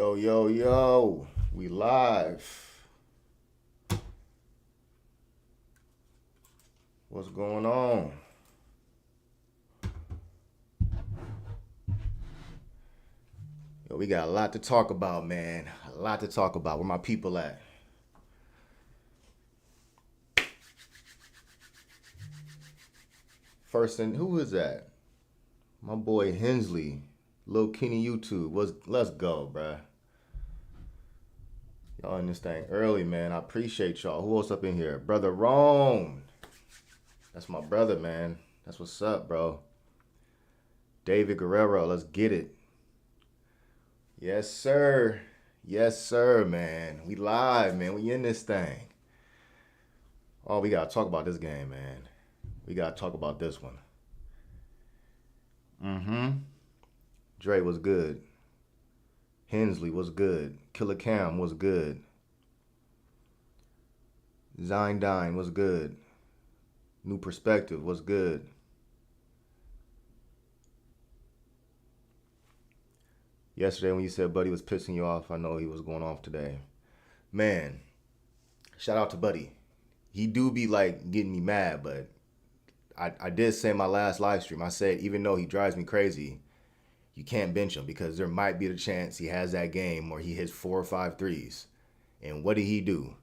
Yo, yo, yo. We live. What's going on? Yo, we got a lot to talk about, man. A lot to talk about. Where my people at? First, and who is that? My boy Hensley. Lil Kenny YouTube. Let's go, bruh. Y'all in this thing early, man. I appreciate y'all. Who else up in here? Brother Rome. That's my brother, man. That's what's up, bro. David Guerrero. Let's get it. Yes, sir. Yes, sir, man. We live, man. We in this thing. Oh, we gotta talk about this game, man. We gotta talk about this one. Mm-hmm. Dre was good. Hensley was good. Killer Cam was good. Zindine was good. New Perspective was good. Yesterday when you said Buddy was pissing you off, I know he was going off today. Man, shout out to Buddy. He do be like getting me mad, but I did say in my last live stream, I said even though he drives me crazy, you can't bench him because there might be the chance he has that game where he hits 4 or 5 threes. And what did he do?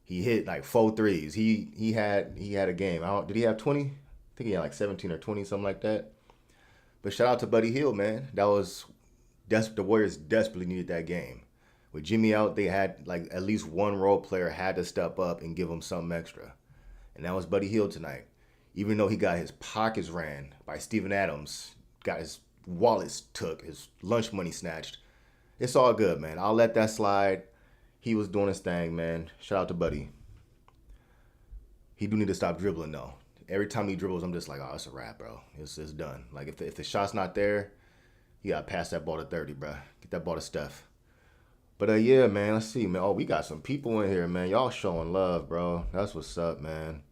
He hit like 4 threes. He had a game. Did he have 20? I think he had like 17 or 20, something like that. But shout out to Buddy Hield, man. The Warriors desperately needed that game. With Jimmy out, they had like at least one role player had to step up and give him something extra. And that was Buddy Hield tonight. Even though he got his pockets ran by Steven Adams, got his wallets took, his lunch money snatched. It's all good, man. I'll let that slide. He was doing his thing, man. Shout out to Buddy. He do need to stop dribbling, though. Every time he dribbles, I'm just like, oh, it's a wrap, bro. It's done. Like, if the shot's not there, you got to pass that ball to 30, bro. Get that ball to Steph. But, yeah, man, let's see, man. Oh, we got some people in here, man. Y'all showing love, bro. That's what's up, man.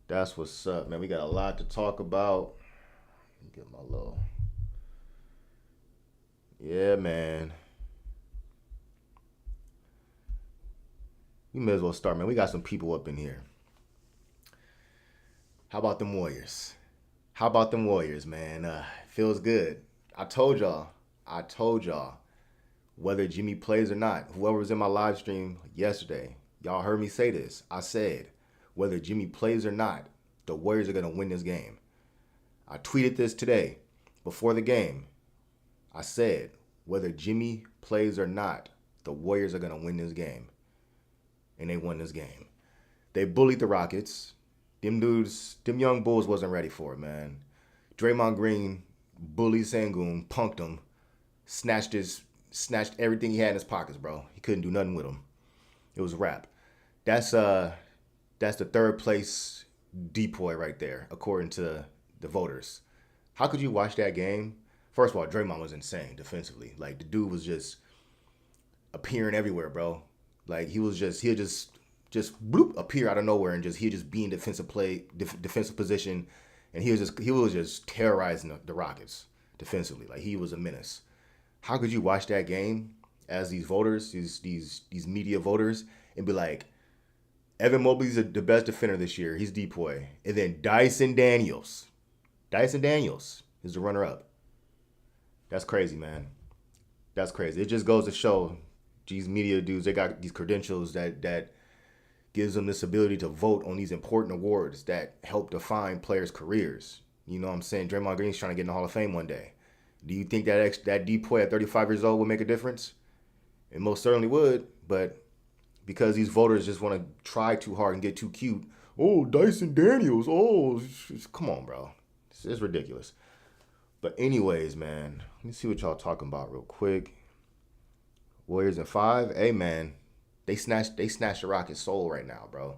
That's what's up, man. We got a lot to talk about. Get my little... Yeah, man. We may as well start, man. We got some people up in here. How about them Warriors? How about them Warriors, man? Feels good. I told y'all. Whether Jimmy plays or not, whoever was in my live stream yesterday, y'all heard me say this. I said, whether Jimmy plays or not, the Warriors are going to win this game. I tweeted this today before the game. I said, whether Jimmy plays or not, the Warriors are going to win this game. And they won this game. They bullied the Rockets. Them young Bulls wasn't ready for it, man. Draymond Green bullied Sengun, punked him, snatched everything he had in his pockets, bro. He couldn't do nothing with him. It was a wrap. That's the third place depoy right there, according to the voters. How could you watch that game? First of all, Draymond was insane defensively. Like, the dude was just appearing everywhere, bro. Like, he'll just bloop, appear out of nowhere and he'll just be in defensive position, and he was just terrorizing the Rockets defensively. Like, he was a menace. How could you watch that game as these voters, these media voters, and be like, Evan Mobley's the best defender this year. He's depoy. And then Dyson Daniels is the runner-up. That's crazy, man. That's crazy. It just goes to show these media dudes, they got these credentials that gives them this ability to vote on these important awards that help define players' careers. You know what I'm saying? Draymond Green's trying to get in the Hall of Fame one day. Do you think that depoy at 35 years old would make a difference? It most certainly would, but because these voters just want to try too hard and get too cute. Oh, Dyson Daniels. Oh, come on, bro. It's ridiculous. But anyways, man, let me see what y'all talking about real quick. Warriors in 5. Hey, man, they snatched the Rockets' soul right now, bro.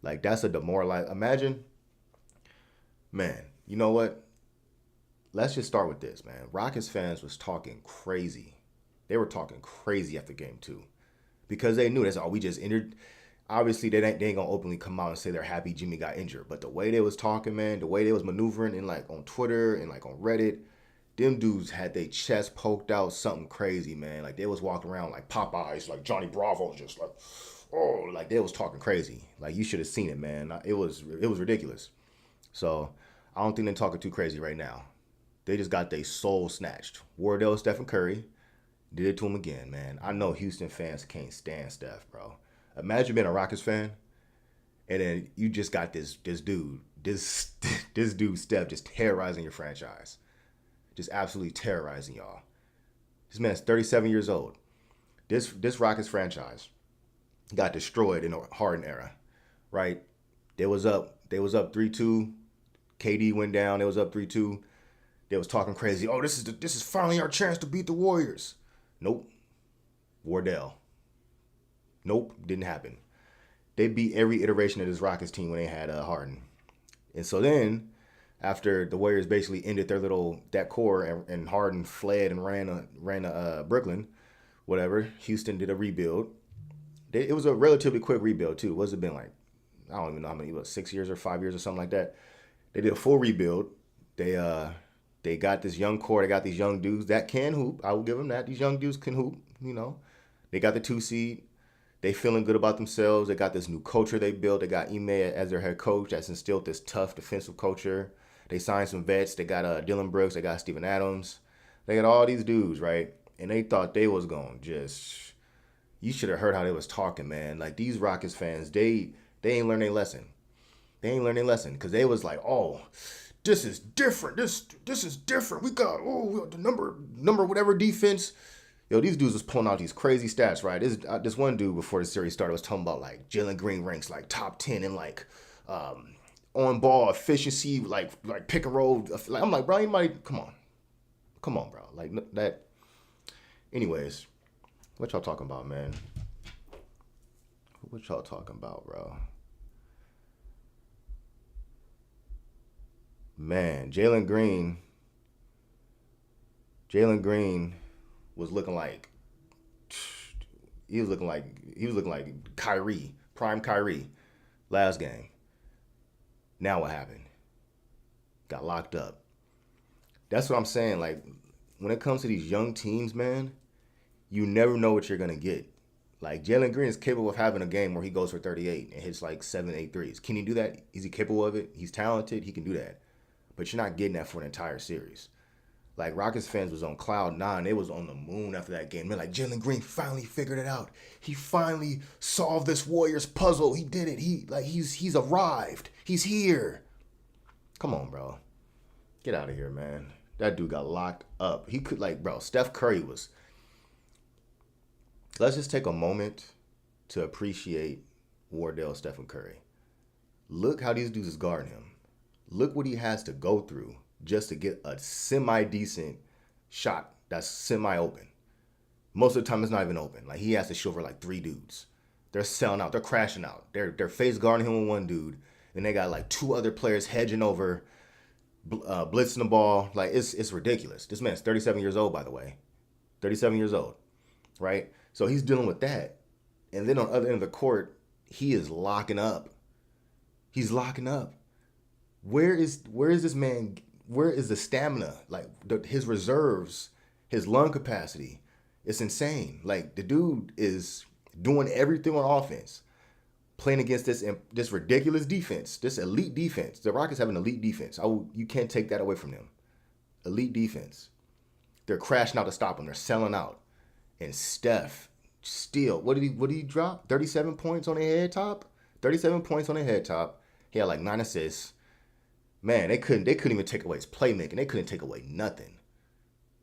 Like, that's a demoralizing. Imagine, man. You know what? Let's just start with this, man. Rockets fans was talking crazy. They were talking crazy after game 2 because they knew we just injured. Obviously, they ain't gonna openly come out and say they're happy Jimmy got injured. But the way they was talking, man, the way they was maneuvering in like on Twitter and like on Reddit, them dudes had their chest poked out, something crazy, man. Like they was walking around like Popeyes, like Johnny Bravo, just like, oh, like they was talking crazy. Like you should have seen it, man. It was ridiculous. So I don't think they're talking too crazy right now. They just got their soul snatched. Wardell, Stephen Curry did it to him again, man. I know Houston fans can't stand Steph, bro. Imagine being a Rockets fan, and then you just got this dude, this this dude Steph, just terrorizing your franchise, just absolutely terrorizing y'all. This man's 37 years old. This Rockets franchise got destroyed in the Harden era, right? They was up 3-2. KD went down. They was up 3-2. They was talking crazy. Oh, this is finally our chance to beat the Warriors. Nope. Wardell. Nope, didn't happen. They beat every iteration of this Rockets team when they had Harden. And so then, after the Warriors basically ended that core and Harden fled and ran to Brooklyn, whatever, Houston did a rebuild. It was a relatively quick rebuild too. What's it been like? I don't even know how many, 6 years or 5 years or something like that. They did a full rebuild. They got this young core. They got these young dudes that can hoop. I will give them that. These young dudes can hoop. They got the 2 seed. They feeling good about themselves. They got this new culture they built. They got Ime as their head coach that's instilled this tough defensive culture. They signed some vets. They got Dillon Brooks. They got Steven Adams. They got all these dudes, right? And they thought they was going to just... You should have heard how they was talking, man. Like, these Rockets fans, they ain't learned their lesson. They ain't learned their lesson because they was like, oh, this is different. This is different. We got the number whatever defense. Yo, these dudes was pulling out these crazy stats, right? This one dude before the series started was talking about like Jalen Green ranks like top 10 in like on ball efficiency, like pick and roll. Like, I'm like, bro, you might come on, bro. Like that. Anyways, what y'all talking about, man? What y'all talking about, bro? Man, Jalen Green was looking like he was looking like Kyrie, prime Kyrie, last game. Now what happened? Got locked up. That's what I'm saying. Like, when it comes to these young teams, man, you never know what you're gonna get. Like, Jalen Green is capable of having a game where he goes for 38 and hits like 7, 8 threes. Can he do that? Is he capable of it? He's talented. He can do that. But you're not getting that for an entire series. Like, Rockets fans was on cloud 9. They was on the moon after that game. They're like, Jalen Green finally figured it out. He finally solved this Warriors puzzle. He did it. He's arrived. He's here. Come on, bro. Get out of here, man. That dude got locked up. He could, Steph Curry was... Let's just take a moment to appreciate Wardell, Stephen Curry. Look how these dudes is guarding him. Look what he has to go through just to get a semi-decent shot that's semi-open. Most of the time, it's not even open. Like, he has to show over like 3 dudes. They're selling out. They're crashing out. They're face guarding him with 1 dude. And they got like 2 other players hedging over, blitzing the ball. Like, it's ridiculous. This man's 37 years old, by the way. 37 years old, right? So he's dealing with that. And then on the other end of the court, he is locking up. He's locking up. Where is this man? Where is the stamina? Like, his reserves, his lung capacity. It's insane. Like, the dude is doing everything on offense, playing against this ridiculous defense, this elite defense. The Rockets have an elite defense. You can't take that away from them. Elite defense. They're crashing out to stop him. They're selling out. And Steph, still, what did he drop? 37 points on a head top? 37 points on a head top. He had like 9 assists. Man, they couldn't even take away his playmaking. They couldn't take away nothing.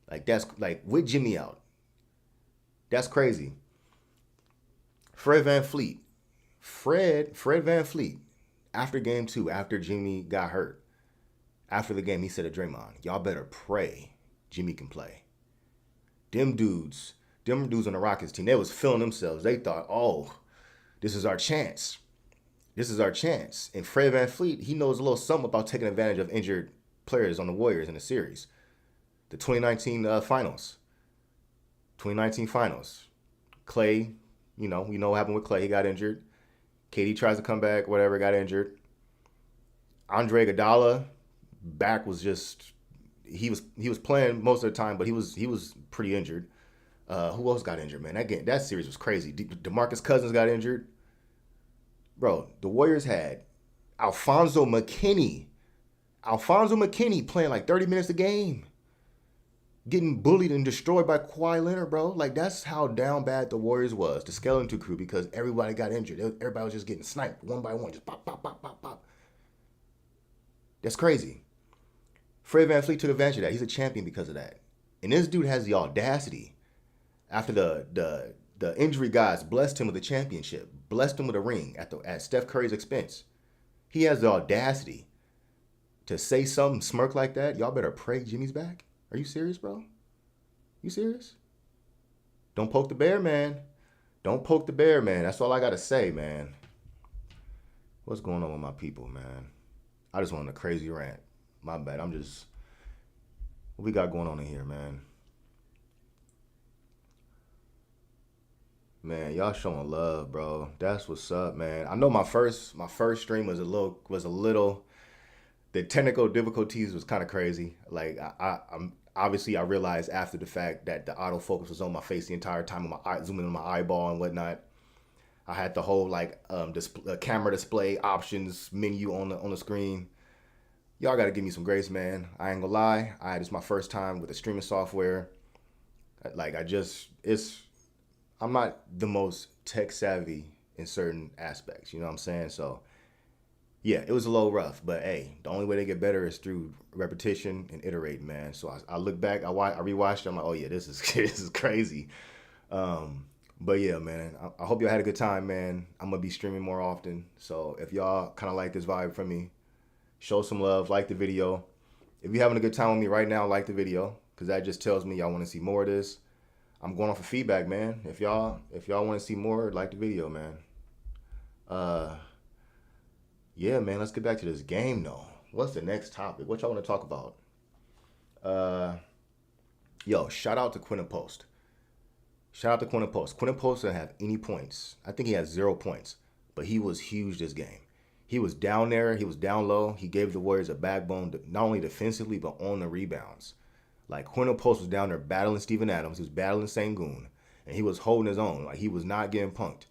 Like, that's like with Jimmy out. That's crazy. Fred VanVleet, after game 2, after Jimmy got hurt, after the game, he said to Draymond, y'all better pray Jimmy can play. Them dudes on the Rockets team, they was feeling themselves. They thought, oh, this is our chance. This is our chance. And Fred VanVleet, he knows a little something about taking advantage of injured players on the Warriors in the series. The 2019 finals. 2019 finals. Clay, we know what happened with Clay. He got injured. KD tries to come back, whatever, got injured. Andre Iguodala, back was just, he was playing most of the time, but he was pretty injured. Who else got injured, man? That series was crazy. DeMarcus Cousins got injured. Bro, the Warriors had Alfonso McKinney. Alfonso McKinney playing like 30 minutes a game. Getting bullied and destroyed by Kawhi Leonard, bro. Like, that's how down bad the Warriors was, the skeleton crew, because everybody got injured. Everybody was just getting sniped one by one. Just pop, pop, pop, pop, pop. That's crazy. Fred VanVleet took advantage of that. He's a champion because of that. And this dude has the audacity, after the injury guys blessed him with a championship, blessed him with a ring at Steph Curry's expense. He has the audacity to say something, smirk like that. Y'all better pray Jimmy's back. Are you serious, bro? You serious? Don't poke the bear, man. Don't poke the bear, man. That's all I got to say, man. What's going on with my people, man? I just went on a crazy rant. My bad. What we got going on in here, man? Man, y'all showing love, bro. That's what's up, man. I know my first stream was a little. The technical difficulties was kind of crazy. Like I'm obviously, I realized after the fact that the autofocus was on my face the entire time, with my zooming on my eyeball and whatnot. I had the whole camera display options menu on the screen. Y'all got to give me some grace, man. I ain't gonna lie. This is my first time with the streaming software. Like, I'm not the most tech savvy in certain aspects. You know what I'm saying? So, yeah, it was a little rough. But, hey, the only way to get better is through repetition and iterating, man. So, I look back, I rewatched it. I'm like, oh, yeah, this is crazy. But, yeah, man, I hope y'all had a good time, man. I'm going to be streaming more often. So, if y'all kind of like this vibe from me, show some love, like the video. If you're having a good time with me right now, like the video, because that just tells me y'all want to see more of this. I'm going off of feedback, man. If y'all want to see more, like the video, man. Yeah, man, let's get back to this game, though. What's the next topic? What y'all want to talk about? Shout out to Quinton Post. Quinton Post didn't have any points. I think he had 0 points, but he was huge this game. He was down there. He was down low. He gave the Warriors a backbone, not only defensively, but on the rebounds. Like, Quinton Post was down there battling Steven Adams. He was battling Sengun. And he was holding his own. Like, he was not getting punked.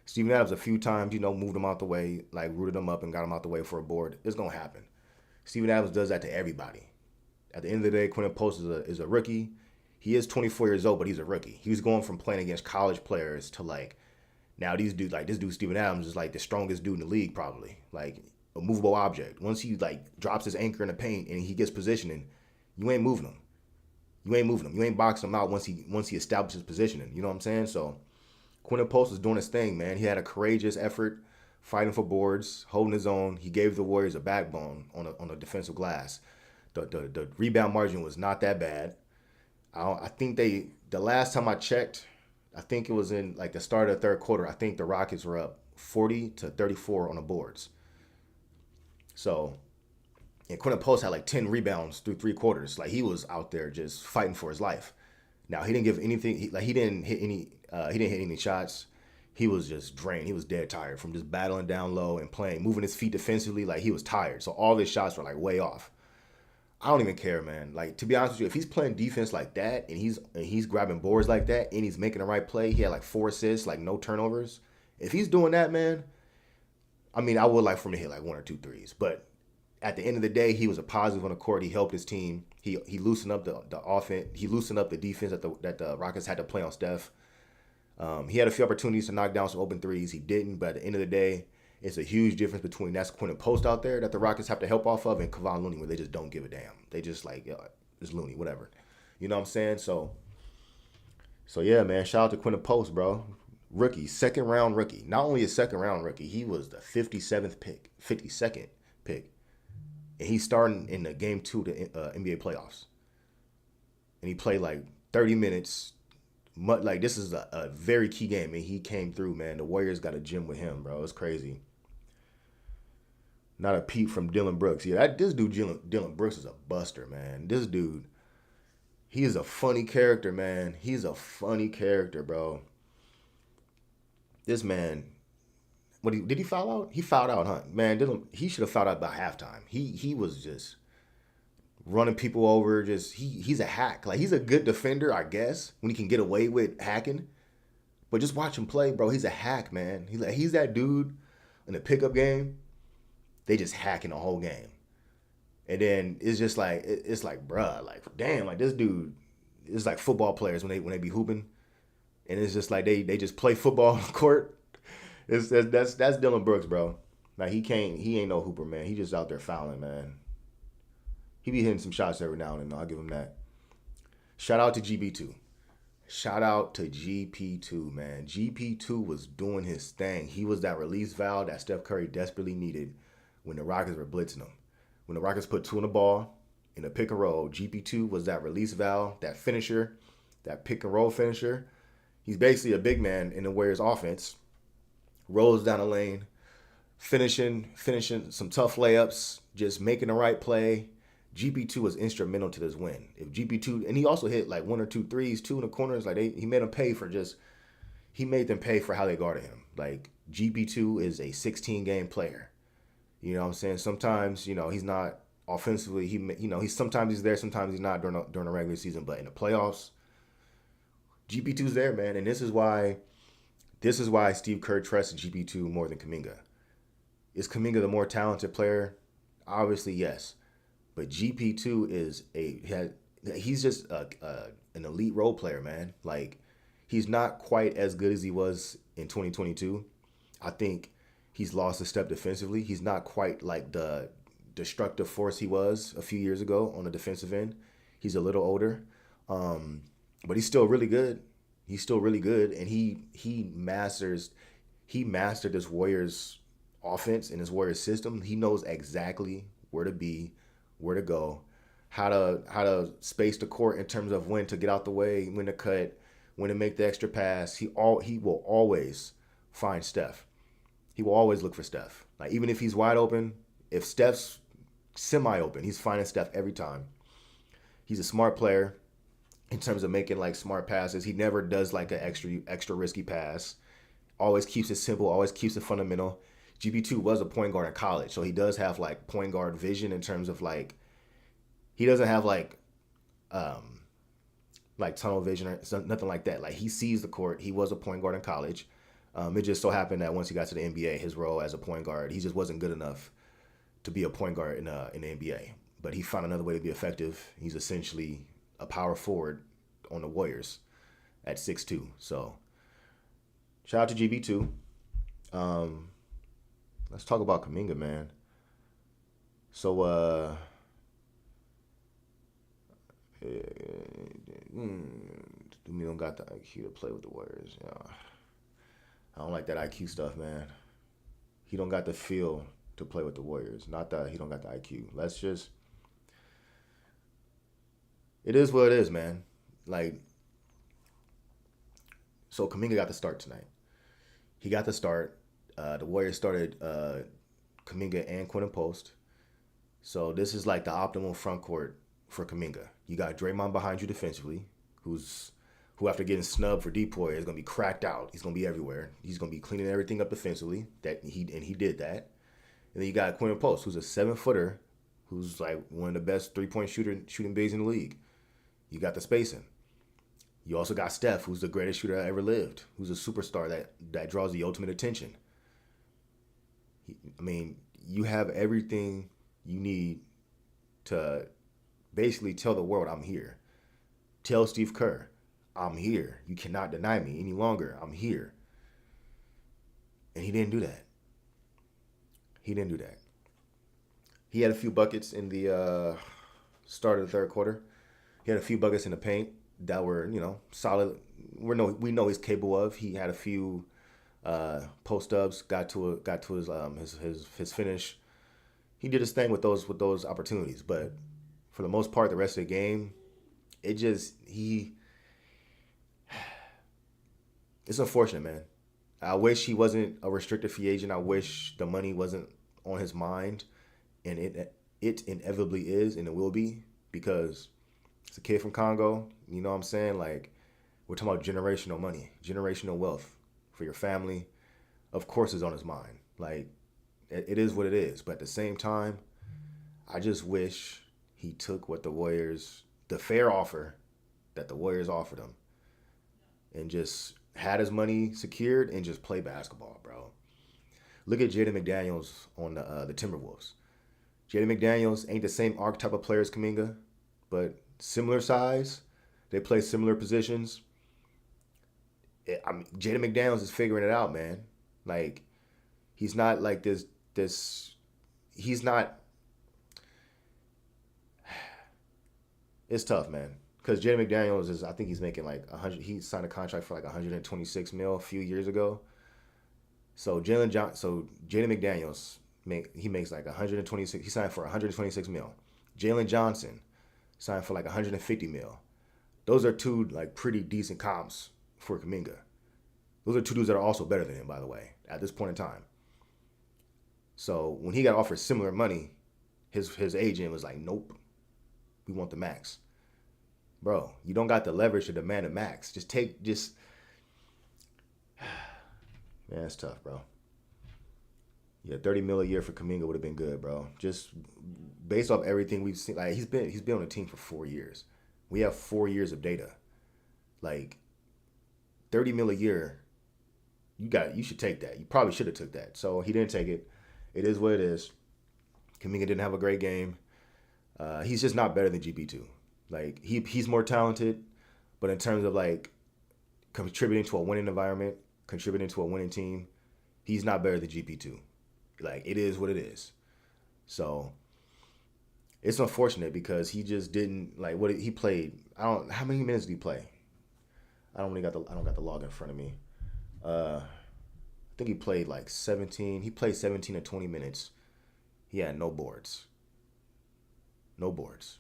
Steven Adams a few times, moved him out the way, like, rooted him up and got him out the way for a board. It's going to happen. Steven Adams does that to everybody. At the end of the day, Quinton Post is a rookie. He is 24 years old, but he's a rookie. He was going from playing against college players to, like, now these dudes, like, this dude Steven Adams is, like, the strongest dude in the league, probably. Like, a movable object. Once he, like, drops his anchor in the paint and he gets positioning, you ain't moving him. You ain't boxing him out once he establishes positioning. You know what I'm saying? So, Quinton Post was doing his thing, man. He had a courageous effort, fighting for boards, holding his own. He gave the Warriors a backbone on a defensive glass. The rebound margin was not that bad. I think the last time I checked, I think it was in, like, the start of the third quarter. I think the Rockets were up 40-34 on the boards. So, and Quinton Post had like 10 rebounds through 3 quarters. Like, he was out there just fighting for his life. Now, he didn't give anything. He didn't hit any shots. He was just drained. He was dead tired from just battling down low and moving his feet defensively. Like, he was tired. So all his shots were, like, way off. I don't even care, man. Like, to be honest with you, if he's playing defense like that and he's grabbing boards like that and he's making the right play, he had like 4 assists, like no turnovers. If he's doing that, man, I mean, I would like for him to hit like 1 or 2 threes. But at the end of the day, he was a positive on the court. He helped his team. He loosened up the offense. He loosened up the defense that the Rockets had to play on Steph. He had a few opportunities to knock down some open threes. He didn't. But at the end of the day, it's a huge difference between that's Quinton Post out there that the Rockets have to help off of and Kevon Looney, where they just don't give a damn. They just like, it's Looney, whatever. You know what I'm saying? So yeah, man. Shout out to Quinton Post, bro. Rookie, 2nd round rookie. Not only a 2nd round rookie, he was the 52nd pick. And he's starting in the game 2 of the NBA playoffs. And he played like 30 minutes. Like, this is a very key game. And he came through, man. The Warriors got a gym with him, bro. It's crazy. Not a peep from Dillon Brooks. Yeah, this dude, Dillon Brooks, is a buster, man. This dude, he is a funny character, man. He's a funny character, bro. This man, did he foul out? He fouled out, huh? Man, he should have fouled out by halftime. He was just, running people over. Just he's a hack. Like he's a good defender, I guess, when he can get away with hacking. But just watch him play, bro. He's a hack, man. He's that dude in the pickup game. They just hacking the whole game, and then it's just like it's like, bruh, like damn, like this dude. It's like football players when they be hooping, and it's just like they just play football on the court. That's Dillon Brooks, bro. Like he ain't no hooper, man. He just out there fouling, man. He be hitting some shots every now and then. I'll give him that. Shout out to GP2. Shout out to GP2, man. GP2 was doing his thing. He was that release valve that Steph Curry desperately needed when the Rockets were blitzing him. When the Rockets put two in the ball in a pick and roll, GP2 was that release valve, that finisher, that pick and roll finisher. He's basically a big man in the Warriors offense. Rolls down the lane, finishing some tough layups, just making the right play. GP2 was instrumental to this win. If GP2, and he also hit like 1 or 2 threes, 2 in the corners. Like he made them pay for he made them pay for how they guarded him. Like GP2 is a 16 game player. You know what I'm saying? Sometimes, he's not offensively. He's sometimes he's there, sometimes he's not during the regular season. But in the playoffs, GP2's there, man. And this is why Steve Kerr trusts GP2 more than Kuminga. Is Kuminga the more talented player? Obviously, yes. But GP2 he's just an elite role player, man. Like, he's not quite as good as he was in 2022. I think he's lost a step defensively. He's not quite like the destructive force he was a few years ago on the defensive end. He's a little older, but he's still really good. He's still really good, and he mastered this Warriors offense and his Warriors system. He knows exactly where to be, where to go, how to space the court in terms of when to get out the way, when to cut, when to make the extra pass. He will always find Steph. He will always look for Steph. Like, even if he's wide open, if Steph's semi-open, he's finding Steph every time. He's a smart player in terms of making like smart passes. He never does like an extra risky pass. Always keeps it simple, always keeps it fundamental. GP2 was a point guard in college, so he does have like point guard vision in terms of like, he doesn't have like tunnel vision or nothing like that. Like, he sees the court. He was a point guard in college. It just so happened that once he got to the NBA, his role as a point guard, he just wasn't good enough to be a point guard in the NBA. But he found another way to be effective. He's essentially a power forward on the Warriors at 6'2". So shout out to GP2. Let's talk about Kuminga, man. So we don't got the IQ to play with the Warriors. Yeah. I don't like that IQ stuff, man. He don't got the feel to play with the Warriors. Not that he don't got the IQ. It is what it is, man. Like, so Kuminga got the start tonight. He got the start. The Warriors started Kuminga and Quinn Post. So this is like the optimal front court for Kuminga. You got Draymond behind you defensively, who after getting snubbed for DPOY is going to be cracked out. He's going to be everywhere. He's going to be cleaning everything up defensively. He did that. And then you got Quinn Post, who's a 7-footer, who's like one of the best three-point shooting bigs in the league. You got the spacing. You also got Steph, who's the greatest shooter that ever lived, who's a superstar that draws the ultimate attention. You have everything you need to basically tell the world, I'm here. Tell Steve Kerr, I'm here. You cannot deny me any longer. I'm here. And he didn't do that. He had a few buckets in the start of the third quarter. He had a few buckets in the paint that were, solid. We know he's capable of. He had a few post ups, got to his finish. He did his thing with those opportunities, but for the most part, the rest of the game, it's unfortunate, man. I wish he wasn't a restricted free agent. I wish the money wasn't on his mind, and it inevitably is, and it will be, because it's a kid from Congo. You know what I'm saying? Like, we're talking about generational money, generational wealth for your family. Of course, it's on his mind. Like, it is what it is. But at the same time, I just wish He took what the fair offer that the Warriors offered him, and just had his money secured and just play basketball, bro. Look at Jaden McDaniels on the Timberwolves. Jaden McDaniels ain't the same archetype of player as Kuminga, but similar size. They play similar positions. Jaden McDaniels is figuring it out, man. Like, he's not like this. He's not. It's tough, man. Because Jaden McDaniels is, I think he's making like 100. He signed a contract for like 126 mil a few years ago. So Jaden McDaniels he makes like 126. He signed for 126 mil. Jalen Johnson signed for like 150 mil. Those are two like pretty decent comps for Kuminga. Those are two dudes that are also better than him, by the way, at this point in time. So when he got offered similar money, his agent was like, "Nope, we want the max." Bro, you don't got the leverage to demand a max. Man, it's tough, bro. Yeah, 30 mil a year for Kuminga would have been good, bro. Just based off everything we've seen, like he's been on the team for 4 years. We have 4 years of data. Like 30 mil a year, you should take that. You probably should have took that. So he didn't take it. It is what it is. Kuminga didn't have a great game. He's just not better than GP2. Like he's more talented, but in terms of like contributing to a winning environment, contributing to a winning team, he's not better than GP2. Like, it is what it is. So it's unfortunate because he just didn't like what he played. How many minutes did he play? I don't got the log in front of me. I think he played like 17. He played 17 to 20 minutes. He had no boards. No boards.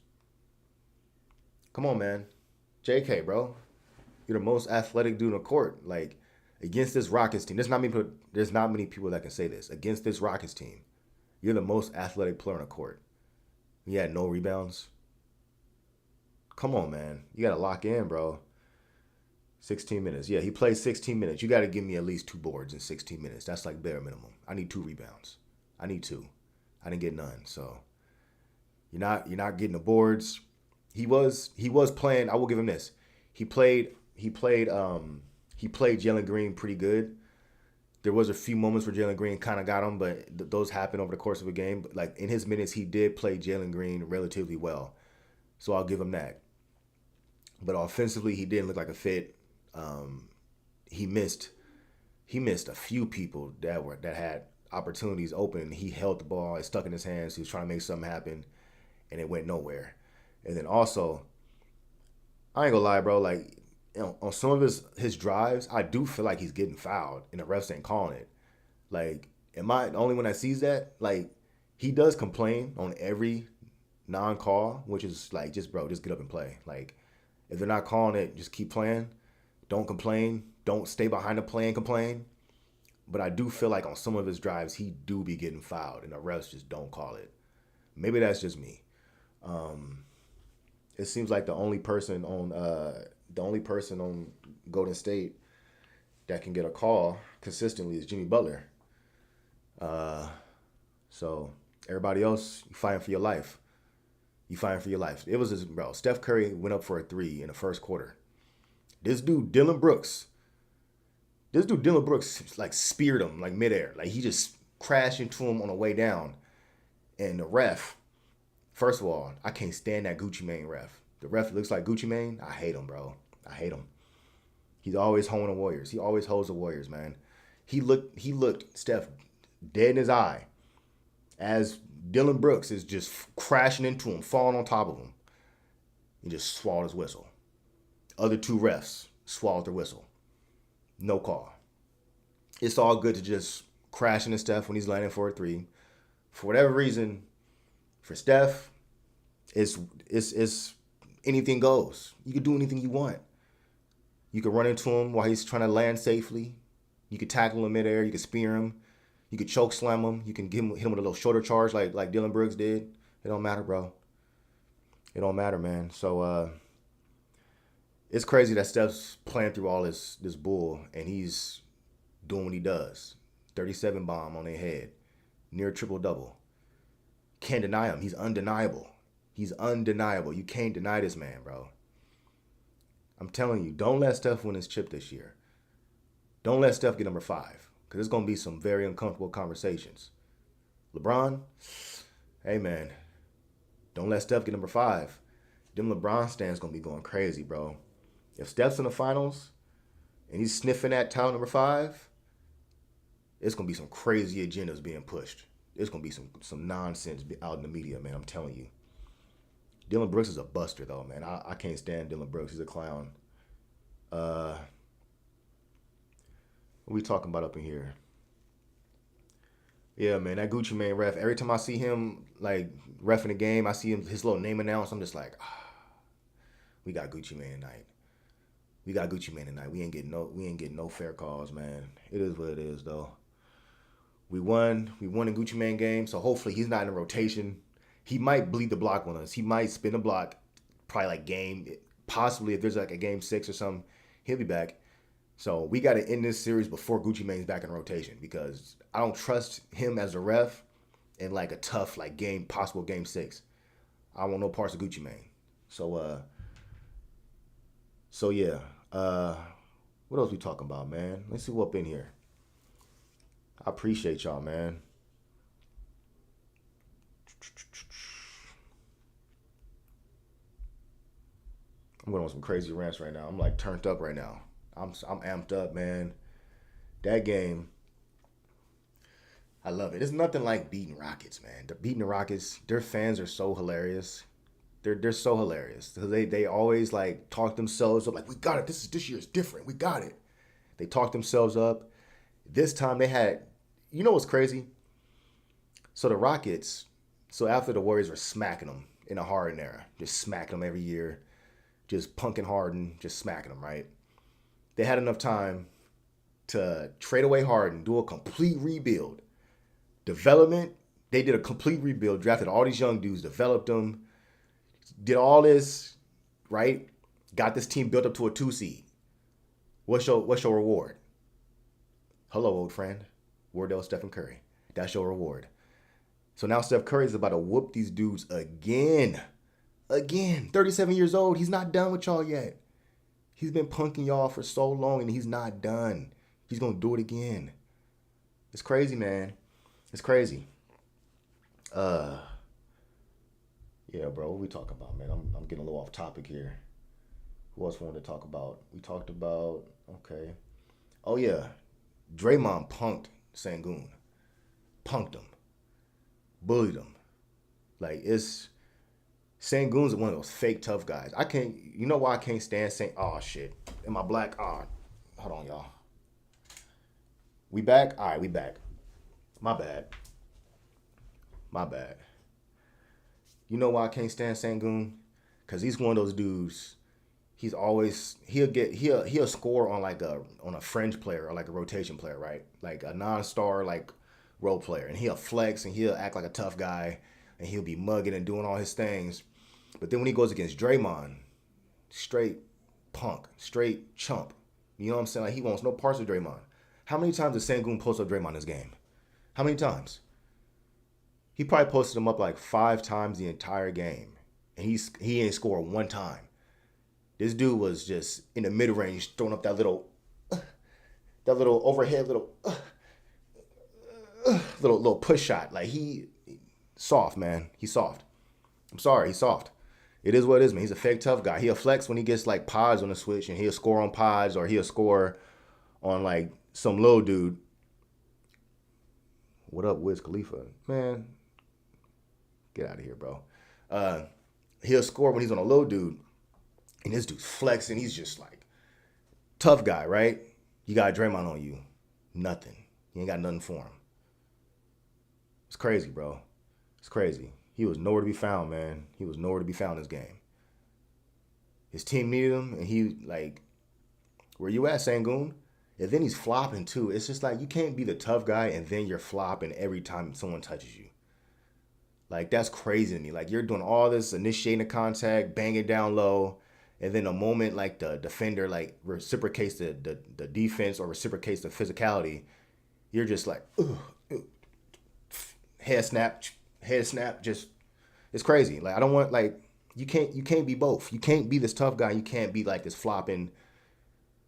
Come on, man. JK, bro. You're the most athletic dude on the court. Like, against this Rockets team, there's not many people that can say this. Against this Rockets team, you're the most athletic player on the court. He had no rebounds. Come on, man. You got to lock in, bro. 16 minutes. Yeah, he played 16 minutes. You got to give me at least 2 boards in 16 minutes. That's like bare minimum. I need 2 rebounds. I need 2. I didn't get none. So you're not getting the boards. He was playing. I will give him this. He played Jalen Green pretty good. There was a few moments where Jalen Green kind of got him, but those happened over the course of a game. But like in his minutes, he did play Jalen Green relatively well, so I'll give him that. But offensively, he didn't look like a fit. He missed a few people that had opportunities open. He held the ball, it stuck in his hands. He was trying to make something happen, and it went nowhere. And then also, I ain't gonna lie, bro. Like, you know, on some of his drives, I do feel like he's getting fouled, and the refs ain't calling it. Like, am I the only one that sees that? Like, he does complain on every non-call, which is like, just get up and play. Like, if they're not calling it, just keep playing. Don't complain. Don't stay behind the play and complain. But I do feel like on some of his drives, he do be getting fouled, and the refs just don't call it. Maybe that's just me. It seems like the only person on Golden State that can get a call consistently is Jimmy Butler. So everybody else, you fighting for your life. It was just, bro. Steph Curry went up for a 3 in the first quarter. This dude Dillon Brooks like speared him like midair. Like he just crashed into him on the way down. And the ref, first of all, I can't stand that Gucci Mane ref. The ref looks like Gucci Mane. I hate him, bro. I hate him. He's always holding the Warriors. He always holds the Warriors, man. He looked Steph dead in his eye as Dillon Brooks is just crashing into him, falling on top of him. He just swallowed his whistle. Other 2 refs swallowed their whistle. No call. It's all good to just crash into Steph when he's landing for a 3. For whatever reason, for Steph, it's anything goes. You can do anything you want. You can run into him while he's trying to land safely. You can tackle him midair. You can spear him. You can choke slam him. You can hit him with a little shorter charge like Dillon Brooks did. It don't matter, bro. It don't matter, man. So it's crazy that Steph's playing through all this bull and he's doing what he does. 37 bomb on their head. Near triple-double. Can't deny him. He's undeniable. He's undeniable. You can't deny this man, bro. I'm telling you, don't let Steph win his chip this year. Don't let Steph get number 5, because there's going to be some very uncomfortable conversations. LeBron, hey, man, don't let Steph get number 5. Them LeBron stands going to be going crazy, bro. If Steph's in the finals and he's sniffing that title number 5, it's going to be some crazy agendas being pushed. It's going to be some nonsense out in the media, man. I'm telling you. Dillon Brooks is a buster, though, man. I can't stand Dillon Brooks. He's a clown. What we talking about up in here? Yeah, man, that Gucci Mane ref. Every time I see him, like, reffing a game, I see his little name announced, I'm just like, we got Gucci Mane tonight. We got Gucci Mane tonight. We ain't getting no fair calls, man. It is what it is, though. We won a Gucci Mane game, so hopefully he's not in a rotation. He might bleed the block on us. He might spin the block, probably like game. Possibly if there's like a game 6 or something, he'll be back. So we got to end this series before Gucci Mane's back in rotation, because I don't trust him as a ref in like a tough like possible game 6. I want no parts of Gucci Mane. So yeah. What else we talking about, man? Let's see what up in here. I appreciate y'all, man. I'm going on some crazy rants right now. I'm like turned up right now. I'm amped up, man. That game, I love it. It's nothing like beating Rockets, man. Beating the Rockets, their fans are so hilarious. They're so hilarious. They always like talk themselves up like, we got it. This year is different. We got it. They talk themselves up. This time they had, you know what's crazy? So the Rockets, after the Warriors were smacking them in a Harden era, just smacking them every year, just punking Harden, just smacking them, right? They had enough time to trade away Harden, do a complete rebuild. Development, they did a complete rebuild, drafted all these young dudes, developed them, did all this, right? Got this team built up to a 2 seed. What's your reward? Hello, old friend. Wardell Stephen Curry. That's your reward. So now Steph Curry is about to whoop these dudes again. 37 years old. He's not done with y'all yet. He's been punking y'all for so long and he's not done. He's going to do it again. It's crazy, man. It's crazy. Yeah, bro, what we talking about, man? I'm getting a little off topic here. Who else wanted to talk about? We talked about, okay. Oh, yeah. Draymond punked Sengun. Punked him. Bullied him. Like, Sengun's one of those fake tough guys. You know why I can't stand oh, shit. Am I black? Hold on, y'all. We back? All right, we back. My bad. You know why I can't stand Sengun? Because he's one of those dudes. He's always, he'll score on on a fringe player or like a rotation player, right? Like a non-star, like role player. And he'll flex and he'll act like a tough guy and he'll be mugging and doing all his things. But then when he goes against Draymond, straight punk, straight chump. You know what I'm saying? Like he wants no parts of Draymond. How many times did Sengun post up Draymond in this game? How many times? He probably posted him up like 5 times the entire game. And he ain't scored 1 time. This dude was just in the mid-range throwing up that little overhead little push shot. Like soft, man. He's soft. I'm sorry, he's soft. It is what it is, man. He's a fake tough guy. He'll flex when he gets like pods on the switch and he'll score on pods or he'll score on like some little dude. What up, Wiz Khalifa? Man, get out of here, bro. He'll score when he's on a low dude. And this dude's flexing. He's just like, tough guy, right? You got Draymond on you. Nothing. You ain't got nothing for him. It's crazy, bro. It's crazy. He was nowhere to be found, man. He was nowhere to be found in this game. His team needed him, and he, like, where you at, Sengun? And then he's flopping, too. It's just like, you can't be the tough guy, and then you're flopping every time someone touches you. Like, that's crazy to me. Like, you're doing all this, initiating the contact, banging down low, and then the moment, like, the defender, like, reciprocates the defense or reciprocates the physicality, you're just like, ugh, head snap, just It's crazy. Like I don't want like you can't be both. You can't be this tough guy. You can't be like this flopping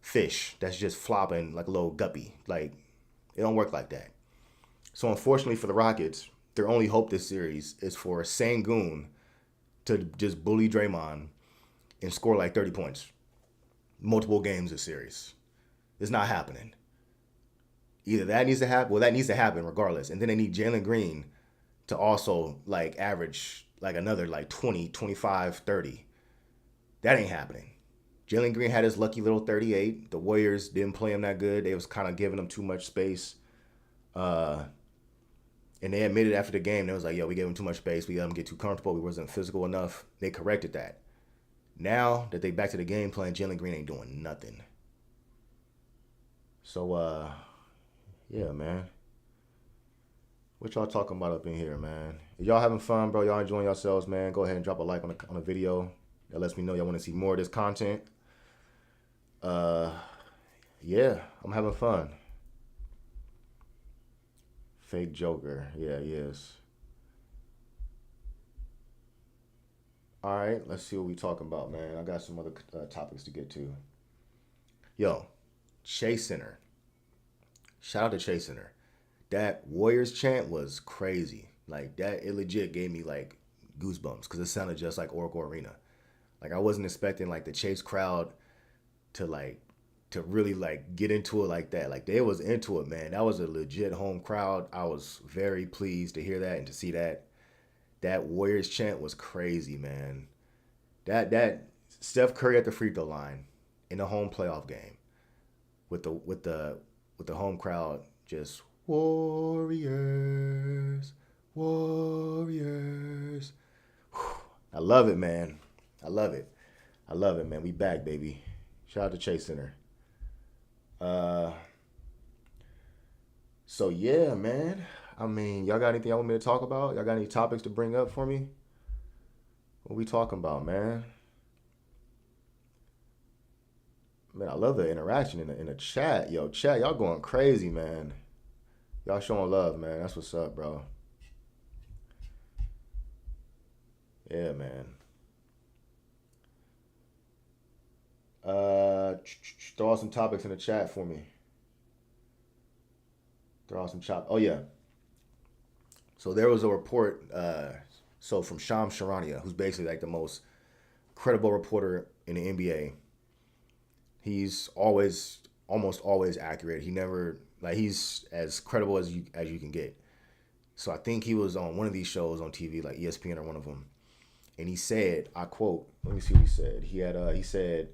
fish that's just flopping like a little guppy. Like it don't work like that. So unfortunately for the Rockets, their only hope this series is for Sengun to just bully Draymond and score like 30 points multiple games this series. It's not happening. Either that needs to happen, well, that needs to happen regardless. And then they need Jalen Green to also like average like another like 20, 25, 30. That ain't happening. Jalen Green had his lucky little 38. The Warriors didn't play him that good. They was kind of giving him too much space. And they admitted after the game, they was like, yo, we gave him too much space. We let him get too comfortable. We wasn't physical enough. They corrected that. Now that they back to the game playing, Jalen Green ain't doing nothing. So, yeah, man. What y'all talking about up in here, man? If y'all having fun, bro, y'all enjoying yourselves, man, go ahead and drop a like on the video. That lets me know y'all want to see more of this content. Yeah, I'm having fun. Fake Joker. Yeah, he is. All right, let's see what we talking about, man. I got some other topics to get to. Yo, Chase Center. Shout out to Chase Center. That Warriors chant was crazy. Like that, it legit gave me like goosebumps because it sounded just like Oracle Arena. Like I wasn't expecting like the Chase crowd to like to really like get into it like that. Like they was into it, man. That was a legit home crowd. I was very pleased to hear that and to see that. That Warriors chant was crazy, man. That Steph Curry at the free throw line in a home playoff game with the home crowd just Warriors, Warriors. Whew. I love it, man. I love it. I love it, man. We back, baby. Shout out to Chase Center. So yeah, man. I mean, y'all got anything y'all want me to talk about? Y'all got any topics to bring up for me? What we talking about, man? Man, I love the interaction in the chat. Yo, chat, y'all going crazy, man. Y'all showing love, man. That's what's up, bro. Yeah, man. Throw out some topics in the chat for me. Throw out some chop. Oh yeah. So there was a report. So from Shams Charania, who's basically like the most credible reporter in the NBA. He's almost always accurate. He never like he's as credible as you can get. So I think he was on one of these shows on TV, like ESPN or one of them, and he said, I quote, let me see what he said. He said,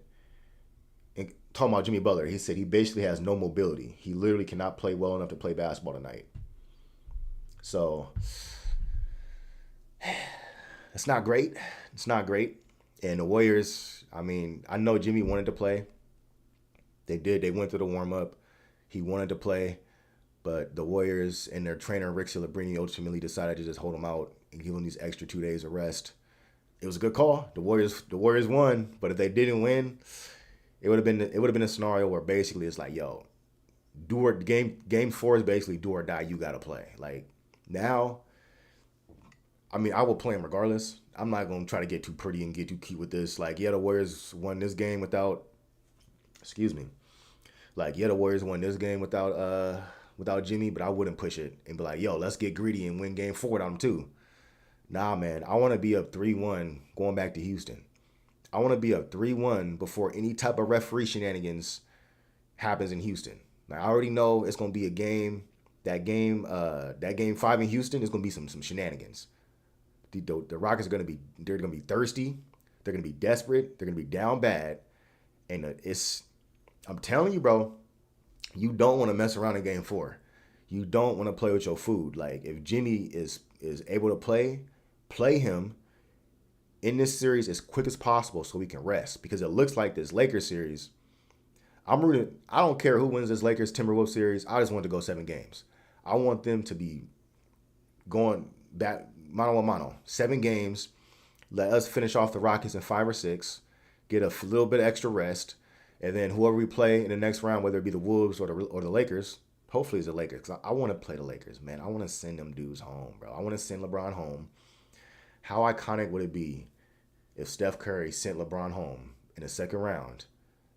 talking about Jimmy Butler, he said he basically has no mobility. He literally cannot play well enough to play basketball tonight. So it's not great. It's not great. And the Warriors, I mean, I know Jimmy wanted to play. They did. They went through the warm up. He wanted to play, but the Warriors and their trainer Rick Celebrini ultimately decided to just hold him out and give him these extra 2 days of rest. It was a good call. The Warriors won, but if they didn't win, it would have been a scenario where basically it's like, yo, game 4 is basically do or die. You gotta play. Like now, I mean, I will play him regardless. I'm not gonna try to get too pretty and get too cute with this. Like, yeah, the Warriors won this game without. Excuse me. Like, yeah, the Warriors won this game without Jimmy, but I wouldn't push it and be like, yo, let's get greedy and win game 4 without him too. Nah, man, I want to be up 3-1 going back to Houston. I want to be up 3-1 before any type of referee shenanigans happens in Houston. Now, I already know it's going to be a game. That game 5 in Houston is going to be some shenanigans. The Rockets are going to be thirsty. They're going to be desperate. They're going to be down bad. And I'm telling you, bro, you don't want to mess around in game 4. You don't want to play with your food. Like, if Jimmy is able to play him in this series as quick as possible so we can rest. Because it looks like this Lakers series, I'm rooting. I don't care who wins this Lakers Timberwolves series. I just want to go 7 games. I want them to be going back mano a mano. 7 games. Let us finish off the Rockets in 5 or 6. Get a little bit of extra rest. And then whoever we play in the next round, whether it be the Wolves or the Lakers, hopefully it's the Lakers. Because I want to play the Lakers, man. I want to send them dudes home, bro. I want to send LeBron home. How iconic would it be if Steph Curry sent LeBron home in the second round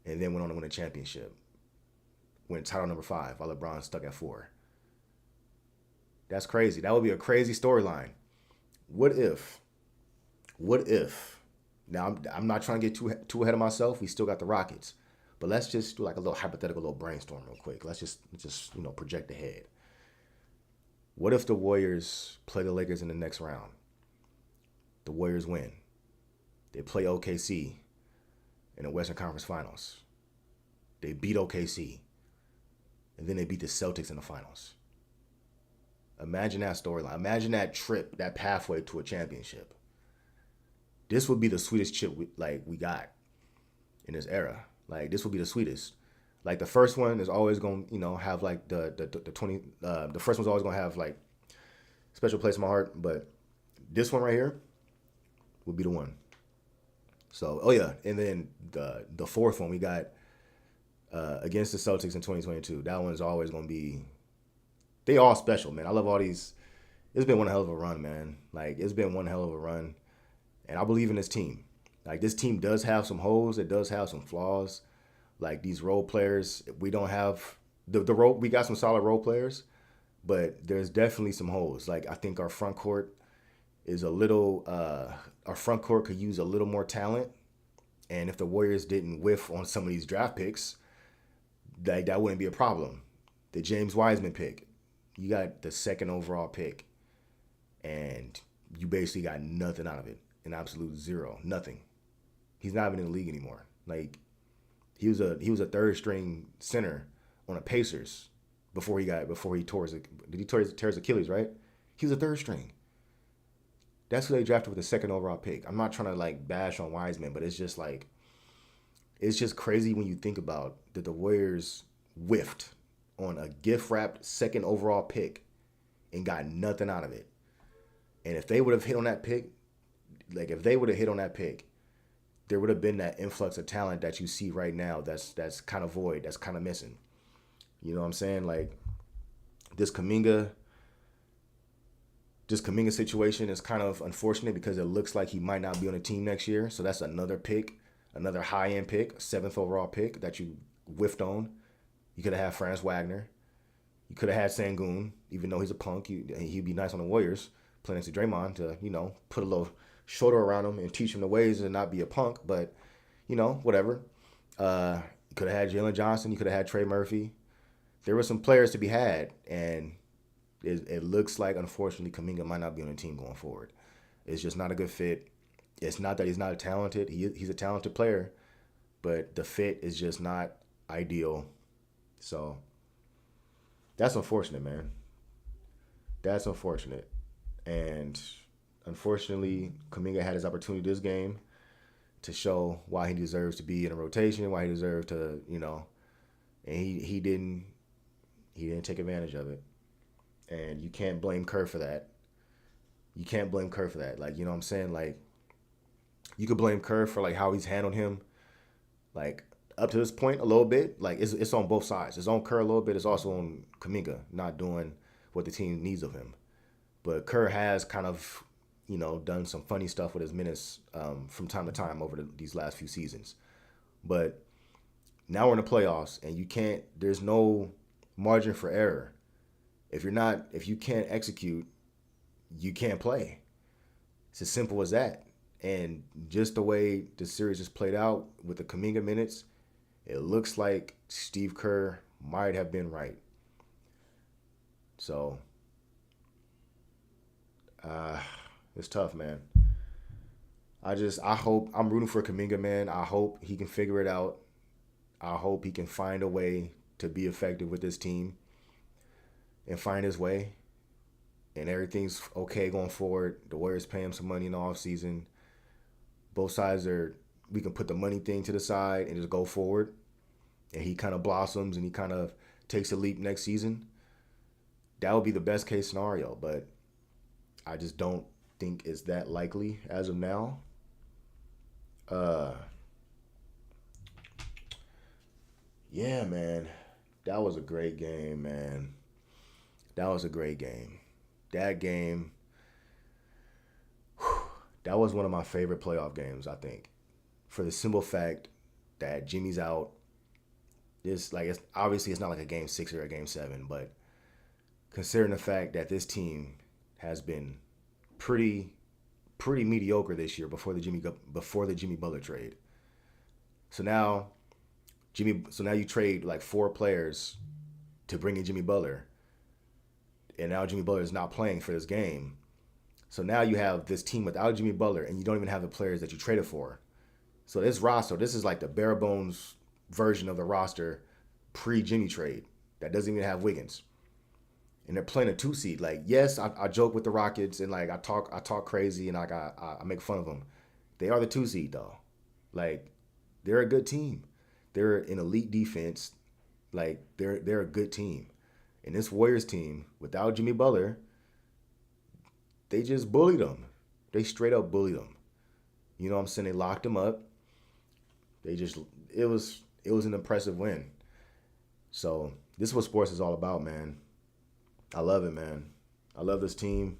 and then went on to win a championship, win title number 5 while LeBron stuck at 4? That's crazy. That would be a crazy storyline. What if? Now I'm not trying to get too ahead of myself. We still got the Rockets, but let's just do like a little hypothetical, little brainstorm real quick. Let's just project ahead. What if the Warriors play the Lakers in the next round? The Warriors win. They play OKC in the Western Conference Finals. They beat OKC, and then they beat the Celtics in the finals. Imagine that storyline. Imagine that trip, that pathway to a championship. This would be the sweetest chip we got in this era. Like, this would be the sweetest. Like, the first one is always going to, have like the first one's always going to have like special place in my heart. But this one right here would be the one. So, oh yeah. And then the fourth one we got against the Celtics in 2022. That one's always going to be, they all special, man. I love all these. It's been one hell of a run, man. Like, it's been one hell of a run. And I believe in this team. Like, this team does have some holes. It does have some flaws. Like, these role players, we don't have the role. We got some solid role players, but there's definitely some holes. Like, I think our front court is a little. Our front court could use a little more talent. And if the Warriors didn't whiff on some of these draft picks, that wouldn't be a problem. The James Wiseman pick, you got the second overall pick, and you basically got nothing out of it. An absolute zero, nothing. He's not even in the league anymore. Like, he was a third string center on the Pacers before he tore his Achilles, right? He was a third string. That's who they drafted with the second overall pick. I'm not trying to like bash on Wiseman, but it's just crazy when you think about that the Warriors whiffed on a gift wrapped second overall pick and got nothing out of it. And if they would have hit on that pick, there would have been that influx of talent that you see right now that's kind of void, that's kind of missing. You know what I'm saying? Like, this Kuminga situation is kind of unfortunate because it looks like he might not be on the team next year. So that's another pick, another high-end pick, 7th overall pick that you whiffed on. You could have had Franz Wagner. You could have had Sengun, even though he's a punk. He'd be nice on the Warriors, playing next to Draymond to, put a little shoulder around him and teach him the ways and not be a punk. But, whatever. You could have had Jalen Johnson. You could have had Trey Murphy. There were some players to be had, and it looks like, unfortunately, Kuminga might not be on the team going forward. It's just not a good fit. It's not that he's not talented. He's a talented player, but the fit is just not ideal. So that's unfortunate, man. That's unfortunate. And unfortunately, Kuminga had his opportunity this game to show why he deserves to be in a rotation, why he deserved to, and he didn't take advantage of it. And you can't blame Kerr for that. Like, you know what I'm saying? Like, you could blame Kerr for like how he's handled him, like, up to this point a little bit. Like, it's on both sides. It's on Kerr a little bit. It's also on Kuminga not doing what the team needs of him. But Kerr has kind of, done some funny stuff with his minutes from time to time over these last few seasons. But now we're in the playoffs, and there's no margin for error. If you can't execute, you can't play. It's as simple as that. And just the way the series just played out with the Kuminga minutes, it looks like Steve Kerr might have been right. So, it's tough, man. I'm rooting for Kuminga, man. I hope he can figure it out. I hope he can find a way to be effective with this team and find his way. And everything's okay going forward. The Warriors pay him some money in the offseason. Both sides we can put the money thing to the side and just go forward. And he kind of blossoms and he kind of takes a leap next season. That would be the best case scenario, but I just don't think it's that likely as of now. Yeah, man. That was a great game, man. That was a great game. That game, That was one of my favorite playoff games, I think, for the simple fact that Jimmy's out. It's obviously it's not like a game 6 or a game 7, but considering the fact that this team has been pretty pretty mediocre this year before the Jimmy Butler trade. So now you trade like 4 players to bring in Jimmy Butler, and now Jimmy Butler is not playing for this game. So now you have this team without Jimmy Butler, and you don't even have the players that you traded for. So this is like the bare bones version of the roster pre-Jimmy trade that doesn't even have Wiggins. And they're playing a 2 seed. Like, yes, I joke with the Rockets and like I talk crazy and I make fun of them. They are the 2 seed though. Like, they're a good team. They're an elite defense. Like, they're a good team. And this Warriors team, without Jimmy Butler, they just bullied them. They straight up bullied them. You know what I'm saying? They locked them up. They just it was an impressive win. So this is what sports is all about, man. I love it, man. I love this team.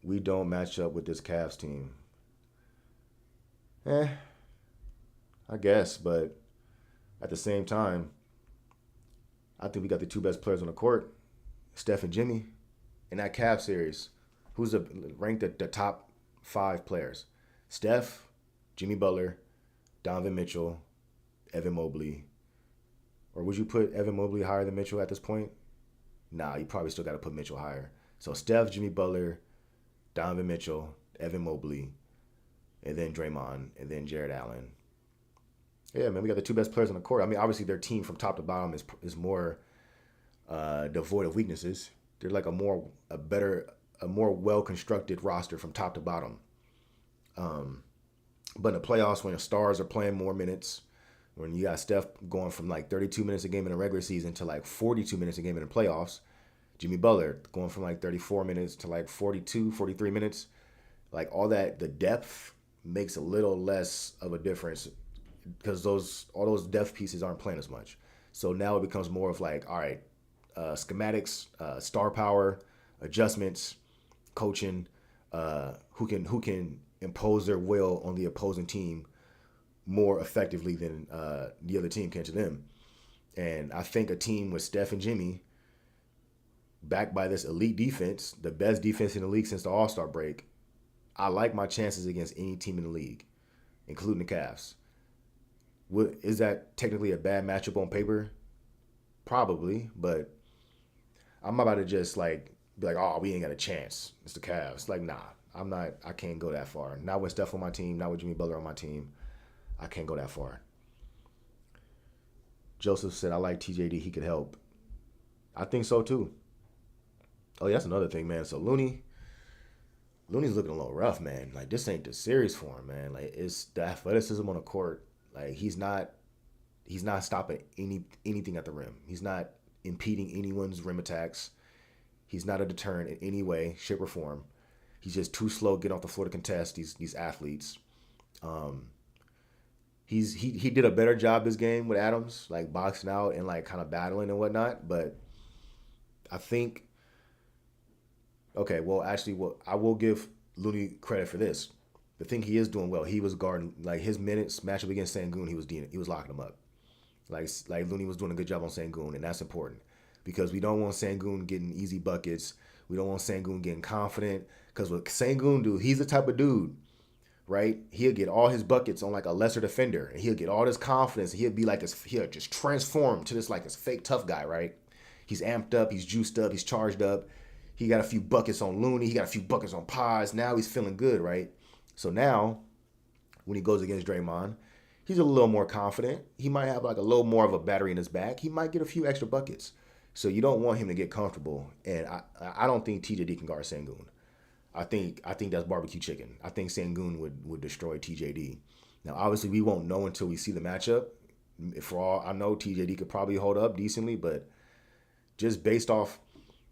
We don't match up with this Cavs team. I guess, but at the same time, I think we got the 2 best players on the court, Steph and Jimmy. In that Cavs series, who's ranked the top 5 players? Steph, Jimmy Butler, Donovan Mitchell, Evan Mobley. Or would you put Evan Mobley higher than Mitchell at this point? Nah, you probably still got to put Mitchell higher. So Steph, Jimmy Butler, Donovan Mitchell, Evan Mobley, and then Draymond, and then Jared Allen. Yeah, man, we got the 2 best players on the court. I mean, obviously their team from top to bottom is more devoid of weaknesses. They're like a more well constructed roster from top to bottom. But in the playoffs, when the stars are playing more minutes, when you got Steph going from like 32 minutes a game in the regular season to like 42 minutes a game in the playoffs, Jimmy Butler going from like 34 minutes to like 42, 43 minutes, like all that, the depth makes a little less of a difference because all those depth pieces aren't playing as much. So now it becomes more of like, all right, schematics, star power, adjustments, coaching, who can impose their will on the opposing team more effectively than the other team can to them. And I think a team with Steph and Jimmy, backed by this elite defense, the best defense in the league since the All-Star break, I like my chances against any team in the league, including the Cavs. Is that technically a bad matchup on paper? Probably, but I'm about to just like be like, oh, we ain't got a chance. It's the Cavs. Like, nah, I can't go that far. Not with Steph on my team, not with Jimmy Butler on my team. I can't go that far. Joseph said, I like TJD. He could help. I think so too. Oh, yeah, that's another thing, man. So Looney's looking a little rough, man. Like, this ain't the series for him, man. Like, it's the athleticism on the court. Like, he's not stopping anything at the rim. He's not impeding anyone's rim attacks. He's not a deterrent in any way, shape, or form. He's just too slow getting off the floor to contest these athletes. He did a better job this game with Adams, like boxing out and like kind of battling and whatnot. But I think, okay, well, actually, I will give Looney credit for this. The thing he is doing well, he was guarding, like his minutes matchup against Sengun, he was locking him up. Like Looney was doing a good job on Sengun, and that's important because we don't want Sengun getting easy buckets. We don't want Sengun getting confident because what Sengun do, he's the type of dude, right? He'll get all his buckets on like a lesser defender, and he'll get all this confidence. He'll be like this. He'll just transform to this like this fake tough guy, right? He's amped up, he's juiced up, he's charged up. He got a few buckets on Looney. He got a few buckets on Paz. Now he's feeling good, right? So now, when he goes against Draymond, he's a little more confident. He might have like a little more of a battery in his back. He might get a few extra buckets. So you don't want him to get comfortable. And I don't think TJD can guard Sengun. I think that's barbecue chicken. I think Sengun would destroy TJD. Now, obviously, we won't know until we see the matchup. For all I know, TJD could probably hold up decently, but just based off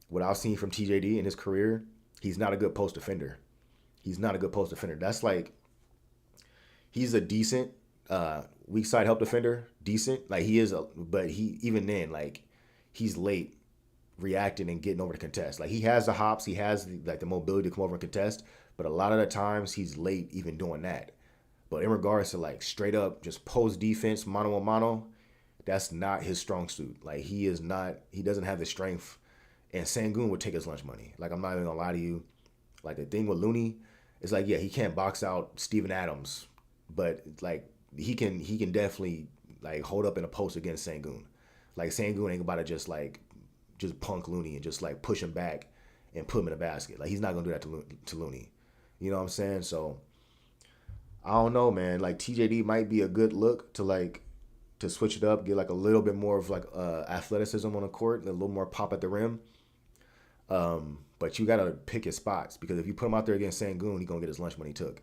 what I've seen from TJD in his career, he's not a good post defender. That's like, he's a decent weak side help defender, decent. Like he is, but he even then, like he's late reacting and getting over the contest. Like he has the hops, he has the mobility to come over and contest, but a lot of the times he's late even doing that. But in regards to like straight up just post defense, mano a mano, that's not his strong suit. Like he is not, he doesn't have the strength. And Sengun would take his lunch money. Like I'm not even gonna lie to you. Like the thing with Looney is like, yeah, he can't box out Steven Adams, but like he can definitely like hold up in a post against Sengun. Like Sengun ain't about to just punk Looney and just like push him back and put him in a basket. Like he's not gonna do that to Looney. You know what I'm saying? So I don't know, man. Like TJD might be a good look to switch it up, get like a little bit more of like athleticism on the court, and a little more pop at the rim. But you gotta pick his spots because if you put him out there against Sengun, he's gonna get his lunch money took,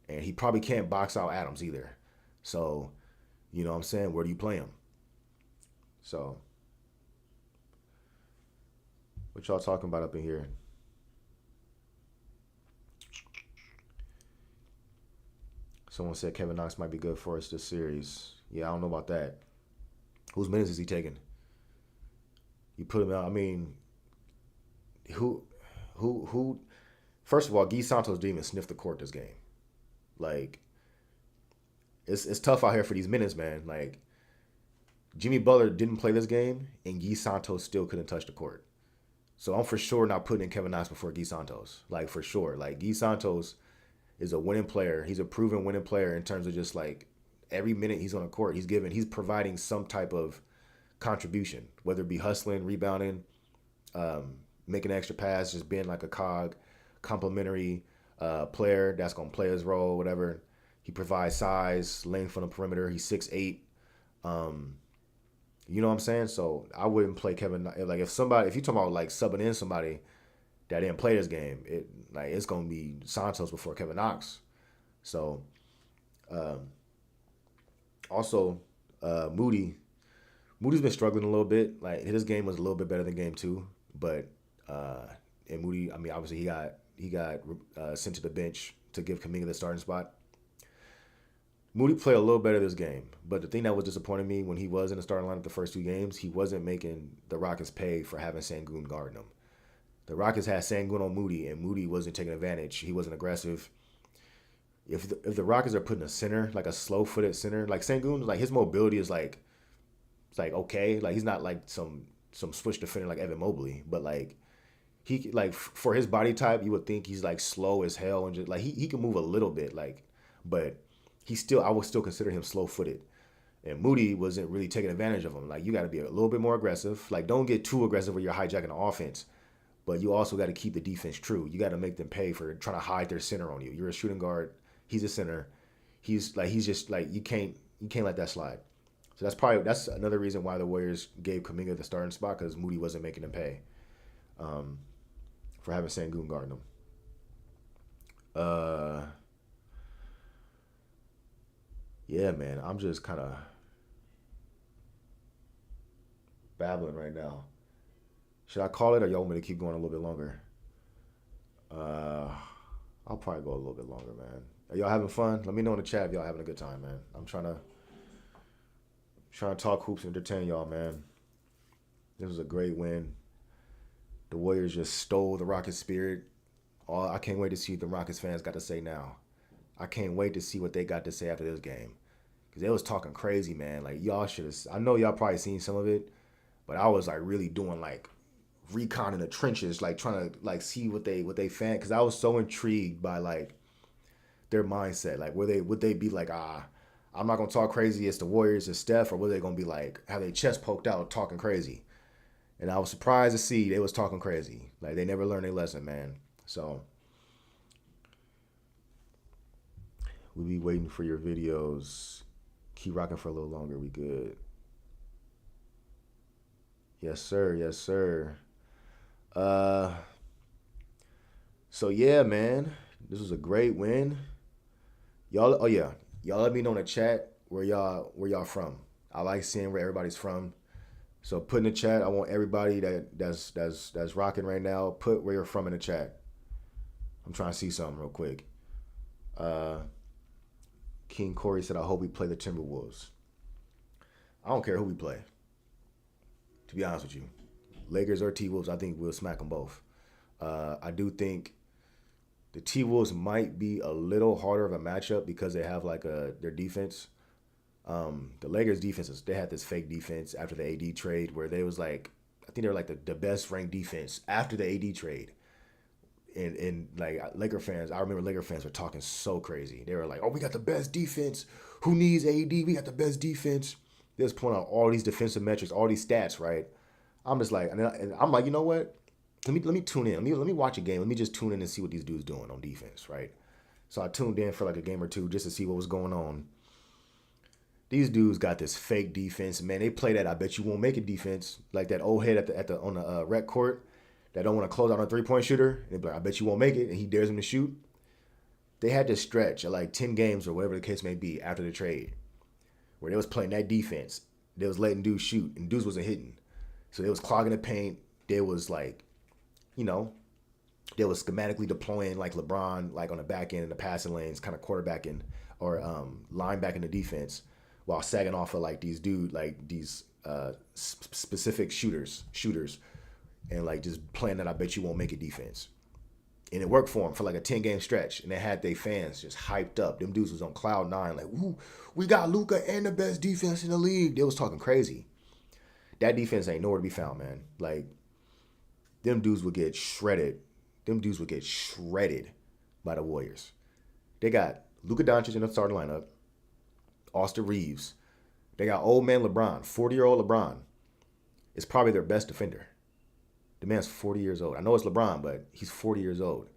and he probably can't box out Adams either. So, you know what I'm saying? Where do you play him? So, what y'all talking about up in here? Someone said Kevin Knox might be good for us this series. Yeah, I don't know about that. Whose minutes is he taking? You put him out. I mean, who? First of all, Guy Santos didn't even sniff the court this game. Like, it's tough out here for these minutes, man. Like, Jimmy Butler didn't play this game, and Guy Santos still couldn't touch the court. So I'm for sure not putting in Kevin Knox before Guy Santos. Like, for sure. Like, Guy Santos is a winning player. He's a proven winning player in terms of just like every minute he's on the court, he's providing some type of contribution, whether it be hustling, rebounding, making an extra pass, just being like a complimentary player that's gonna play his role, whatever. He provides size, length on the perimeter. He's 6'8". You know what I'm saying? So I wouldn't play Kevin. Like if you're talking about like subbing in somebody that didn't play this game, it's gonna be Santos before Kevin Knox. So, also, Moody's been struggling a little bit. Like his game was a little bit better than game 2, but and Moody, I mean, obviously he got sent to the bench to give Kuminga the starting spot. Moody played a little better this game, but the thing that was disappointing me when he was in the starting lineup the first 2 games, he wasn't making the Rockets pay for having Sengun guarding him. The Rockets had Sengun on Moody, and Moody wasn't taking advantage. He wasn't aggressive. If the Rockets are putting a center, like a slow-footed center, like Sengun, like his mobility is like, it's like okay, like he's not like some switch defender like Evan Mobley, but like he like for his body type, you would think he's like slow as hell and just like he can move a little bit, like, but I would still consider him slow-footed. And Moody wasn't really taking advantage of him. Like you got to be a little bit more aggressive. Like don't get too aggressive when you're hijacking the offense. But you also got to keep the defense true. You got to make them pay for trying to hide their center on you. You're a shooting guard. He's a center. He's just like you can't let that slide. So that's another reason why the Warriors gave Kuminga the starting spot, because Moody wasn't making them pay for having Sengun guarding them. Yeah, man, I'm just kind of babbling right now. Should I call it, or y'all want me to keep going a little bit longer? I'll probably go a little bit longer, man. Are y'all having fun? Let me know in the chat if y'all having a good time, man. I'm trying to talk hoops and entertain y'all, man. This was a great win. The Warriors just stole the Rockets' spirit. I can't wait to see what the Rockets fans got to say now. I can't wait to see what they got to say after this game, because they was talking crazy, man. Like y'all should have. I know y'all probably seen some of it, but I was like really doing like recon in the trenches, like trying to like see what they fan, because I was so intrigued by like their mindset. Like would they be like, I'm not gonna talk crazy, it's the Warriors and Steph, or were they gonna be like have their chest poked out talking crazy? And I was surprised to see they was talking crazy. Like they never learned their lesson, man. So we'll be waiting for your videos. Keep rocking for a little longer. We good. Yes, sir. Yes, sir. So yeah, man, this was a great win. Y'all, oh yeah, y'all let me know in the chat where y'all from. I like seeing where everybody's from. So put in the chat. I want everybody that's rocking right now. Put where you're from in the chat. I'm trying to see something real quick. King Corey said, I hope we play the Timberwolves. I don't care who we play, to be honest with you. Lakers or T-Wolves, I think we'll smack them both. I do think the T-Wolves might be a little harder of a matchup because they have like their defense. The Lakers defenses, they had this fake defense after the AD trade where they was like, I think they were like the best ranked defense after the AD trade. And like Laker fans, I remember Laker fans were talking so crazy. They were like, "Oh, we got the best defense. Who needs AD? We got the best defense." They was pulling out all these defensive metrics, all these stats, right? I'm just like, and I'm like, you know what? Let me tune in. Let me watch a game. Let me just tune in and see what these dudes doing on defense, right? So I tuned in for like a game or two just to see what was going on. These dudes got this fake defense, man. They play that I bet you won't make it defense, like that old head on the rec court that don't want to close out on a 3-point shooter. And they be like, I bet you won't make it, and he dares him to shoot. They had this stretch of like 10 games or whatever the case may be after the trade where they was playing that defense. They was letting dudes shoot, and dudes wasn't hitting. So they was clogging the paint. They was like, you know, they was schematically deploying like LeBron, like on the back end in the passing lanes, kind of quarterbacking or linebacking the defense while sagging off of like these specific shooters, and like just playing that I bet you won't make it defense. And it worked for them for like a 10-game stretch. And they had their fans just hyped up. Them dudes was on cloud nine, like, "Ooh, we got Luka and the best defense in the league." They was talking crazy. That defense ain't nowhere to be found, man. Like, them dudes would get shredded. Them dudes would get shredded by the Warriors. They got Luka Doncic in the starting lineup, Austin Reeves. They got old man LeBron, 40-year-old LeBron. Is probably their best defender. The man's 40 years old. I know it's LeBron, but he's 40 years old.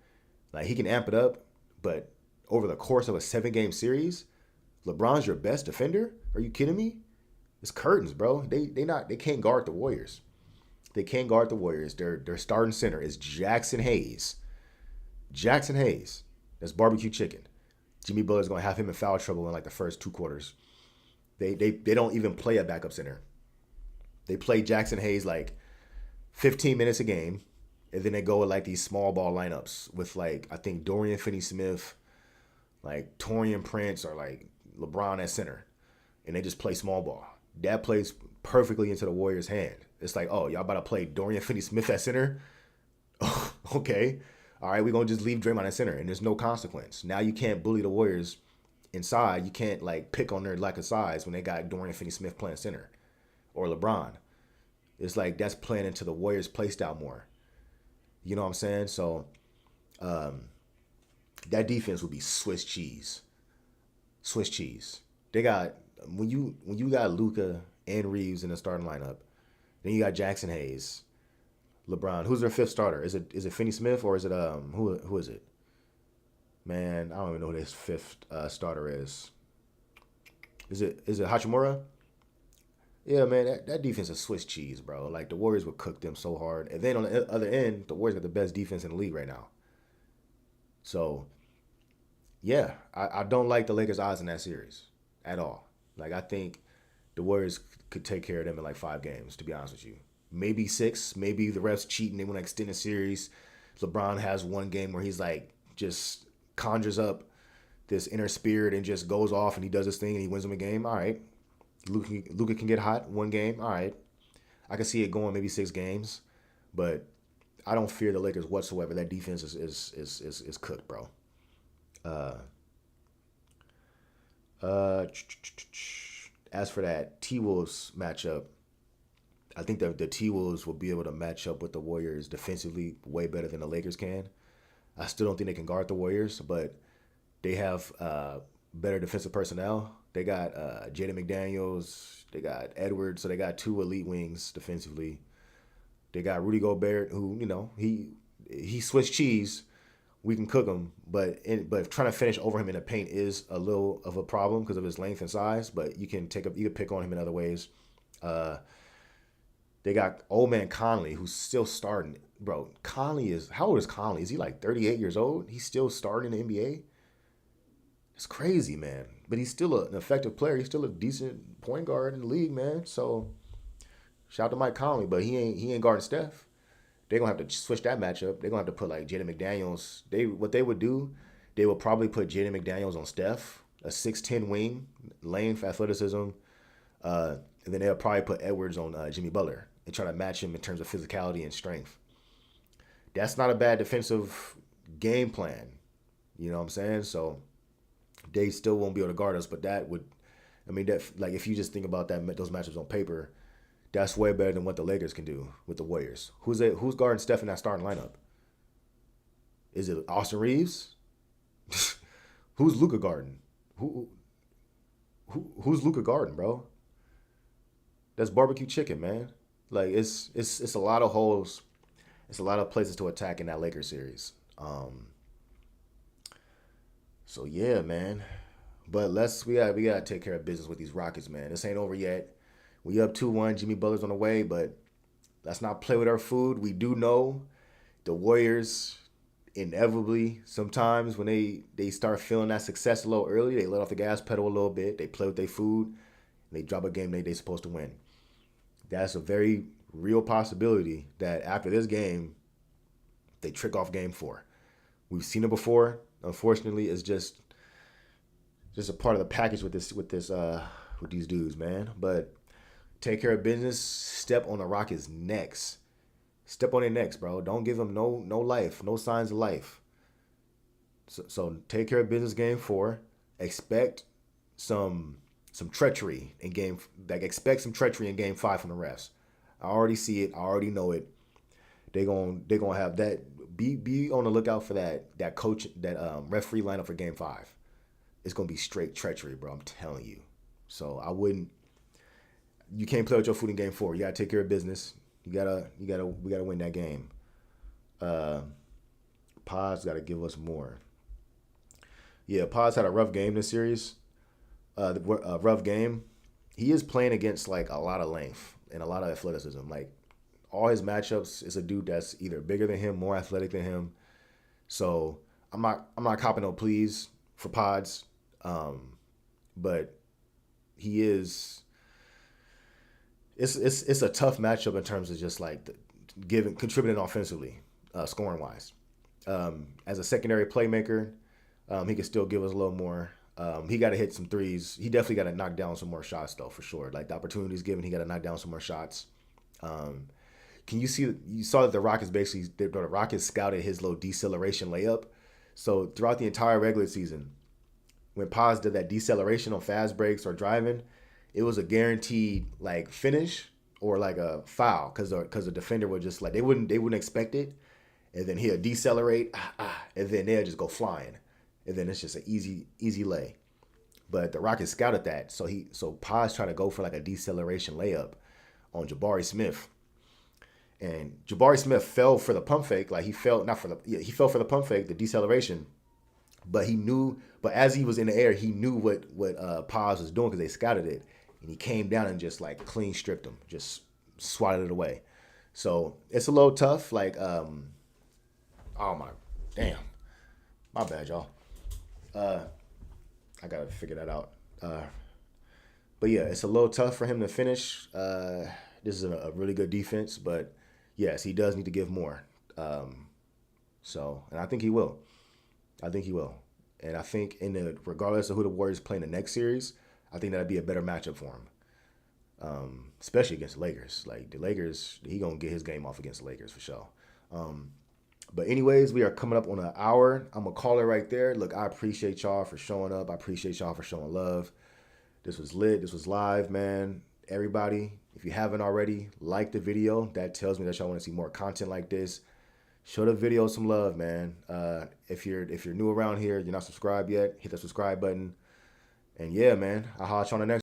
Like, he can amp it up, but over the course of a 7-game series, LeBron's your best defender? Are you kidding me? It's curtains, bro. They can't guard the Warriors. They can't guard the Warriors. Their starting center is Jackson Hayes. Jackson Hayes. That's barbecue chicken. Jimmy Butler's gonna have him in foul trouble in like the first 2 quarters. They don't even play a backup center. They play Jackson Hayes like 15 minutes a game, and then they go with like these small ball lineups with like, I think Dorian Finney-Smith, like Taurean Prince, or like LeBron at center, and they just play small ball. That plays perfectly into the Warriors' hand. It's like, oh, y'all about to play Dorian Finney-Smith at center? Oh, okay. All right, we're going to just leave Draymond at center, and there's no consequence. Now you can't bully the Warriors inside. You can't like pick on their lack of size when they got Dorian Finney-Smith playing center or LeBron. It's like that's playing into the Warriors' play style more. You know what I'm saying? So that defense would be Swiss cheese. Swiss cheese. They got when you got Luka and Reeves in the starting lineup, then you got Jackson Hayes, LeBron. Who's their 5th starter? Is it Finney-Smith or is it who is it? Man, I don't even know who this 5th starter is. Is it Hachimura? Yeah, man, that defense is Swiss cheese, bro. Like, the Warriors would cook them so hard. And then on the other end, the Warriors got the best defense in the league right now. So, yeah, I don't like the Lakers' odds in that series at all. Like, I think the Warriors could take care of them in like 5 games, to be honest with you. Maybe 6. Maybe the refs cheating. They want to extend the series. LeBron has one game where he's like, just conjures up this inner spirit and just goes off and he does his thing and he wins them a game. All right. Luka can get hot 1 game. All right. I can see it going maybe 6 games, but I don't fear the Lakers whatsoever. That defense is cooked, bro. As for that T-Wolves matchup, I think that the T-Wolves will be able to match up with the Warriors defensively way better than the Lakers can. I still don't think they can guard the Warriors, but they have better defensive personnel. They got Jaden McDaniels. They got Edwards. So they got 2 elite wings defensively. They got Rudy Gobert, who, you know, he Swiss cheese. We can cook him, but trying to finish over him in the paint is a little of a problem because of his length and size. But you can pick on him in other ways. They got old man Conley, who's still starting. Bro, how old is Conley? Is he like 38 years old? He's still starting in the NBA? It's crazy, man. But he's still an effective player. He's still a decent point guard in the league, man. So shout out to Mike Conley, but he ain't guarding Steph. They're gonna have to switch that matchup. They're gonna have to put like Jaden McDaniels. What they would do, they would probably put Jaden McDaniels on Steph, a 6'10" wing, lane for athleticism. And then they'll probably put Edwards on Jimmy Butler. and try to match him in terms of physicality and strength. That's not a bad defensive game plan. You know what I'm saying? So they still won't be able to guard us, but that would, I mean, that like if you just think about that those matchups on paper, that's way better than what the Lakers can do with the Warriors. Who's guarding Steph in that starting lineup? Is it Austin Reeves? Who's Luka guarding? Who's Luka guarding, bro? That's barbecue chicken, man. Like it's a lot of holes. It's a lot of places to attack in that Lakers series. So yeah, man. But we gotta take care of business with these Rockets, man. This ain't over yet. We up 2-1. Jimmy Butler's on the way, but let's not play with our food. We do know the Warriors inevitably sometimes when they start feeling that success a little early, they let off the gas pedal a little bit. They play with their food, and they drop a game they supposed to win. That's a very real possibility that after this game, they trick off game 4. We've seen it before. Unfortunately, it's just a part of the package with these dudes, man. But take care of business. Step on the Rockets' necks. Step on their necks, bro. Don't give them no life, no signs of life. So take care of business game 4. Expect some treachery in expect some treachery in game 5 from the refs. I already see it. I already know it. They gonna have that. Be on the lookout for that coach referee lineup for game 5. It's gonna be straight treachery, bro. I'm telling you. So I wouldn't. You can't play with your food in game 4. You gotta take care of business. We gotta win that game. Paz gotta give us more. Yeah, Paz had a rough game this series. Rough game. He is playing against like a lot of length and a lot of athleticism. Like all his matchups is a dude that's either bigger than him, more athletic than him. So I'm not copping no pleas for Pods, but he is. It's a tough matchup in terms of just like contributing offensively, scoring wise. As a secondary playmaker, he can still give us a little more. He got to hit some threes. He definitely got to knock down some more shots though, for sure. Like the opportunities given, he got to knock down some more shots. You saw that the Rockets scouted his little deceleration layup. So throughout the entire regular season, when Paz did that deceleration on fast breaks or driving, it was a guaranteed like finish or like a foul because the defender would just like they wouldn't expect it, and then he'll decelerate and then they'll just go flying, and then it's just an easy lay. But the Rockets scouted that, so Paz tried to go for like a deceleration layup on Jabari Smith, and Jabari Smith fell for the pump fake. Like he fell for the pump fake, the deceleration. But but as he was in the air, he knew what Paz was doing because they scouted it. And he came down and just like clean stripped him, just swatted it away. So it's a little tough. Like, oh my, damn. My bad, y'all. I got to figure that out. But yeah, it's a little tough for him to finish. This is a really good defense, but yes, he does need to give more. And I think he will. And I think regardless of who the Warriors play in the next series, I think that'd be a better matchup for him. Especially against the Lakers. Like the Lakers, he gonna get his game off against the Lakers for sure. But anyways, we are coming up on an hour. I'm gonna call it right there. Look, I appreciate y'all for showing up. I appreciate y'all for showing love. This was lit. This was live, man. Everybody, if you haven't already, like the video. That tells me that y'all want to see more content like this. Show the video some love, man. If you're new around here, you're not subscribed yet, hit the subscribe button. And yeah, man, I'll holler at you on the next